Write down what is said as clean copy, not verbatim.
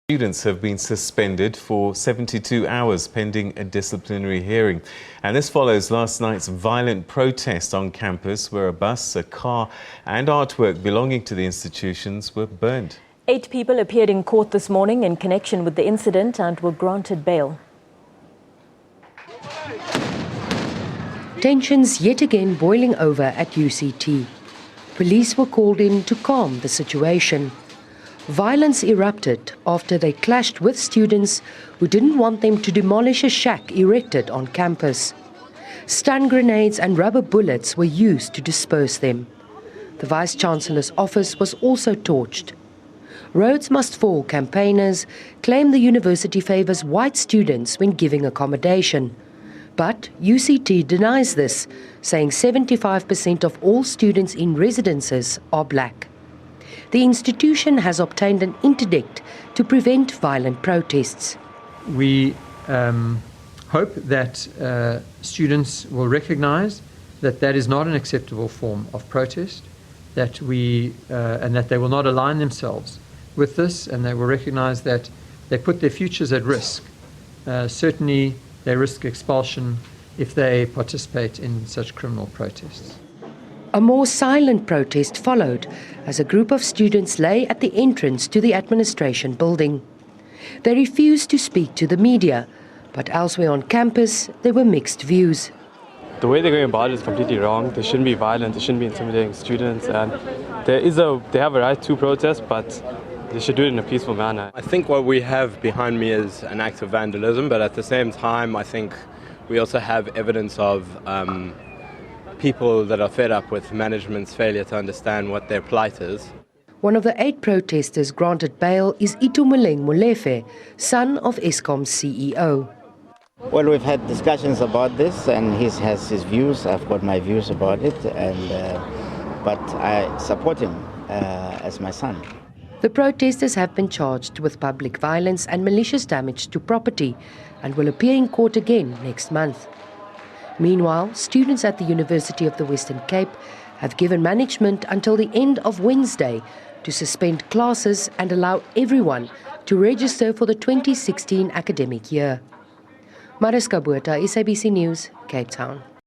Students have been suspended for 72 hours pending a disciplinary hearing. And this follows last night's violent protest on campus where a bus, a car and artwork belonging to the institutions were burned. 8 people appeared in court this morning in connection with the incident and were granted bail. Tensions yet again boiling over at UCT. Police were called in to calm the situation. Violence erupted after they clashed with students who didn't want them to demolish a shack erected on campus. Stun grenades and rubber bullets were used to disperse them. The Vice-Chancellor's office was also torched. Rhodes Must Fall campaigners claim the university favours white students when giving accommodation. But UCT denies this, saying 75% of all students in residences are black. The institution has obtained an interdict to prevent violent protests. We hope that students will recognise that that is not an acceptable form of protest, that and that they will not align themselves with this, and they will recognise that they put their futures at risk. Certainly they risk expulsion if they participate in such criminal protests. A more silent protest followed as a group of students lay at the entrance to the administration building. They refused to speak to the media, but elsewhere on campus there were mixed views. The way they're going about it is completely wrong. They shouldn't be violent, they shouldn't be intimidating students, and they have a right to protest, but they should do it in a peaceful manner. I think what we have behind me is an act of vandalism, but at the same time I think we also have evidence of people that are fed up with management's failure to understand what their plight is. One of the 8 protesters granted bail is Itumeleng Molefe, son of Eskom's CEO. Well, we've had discussions about this, and he has his views. I've got my views about it, but I support him as my son. The protesters have been charged with public violence and malicious damage to property and will appear in court again next month. Meanwhile, students at the University of the Western Cape have given management until the end of Wednesday to suspend classes and allow everyone to register for the 2016 academic year. Mariska Botha, SABC News, Cape Town.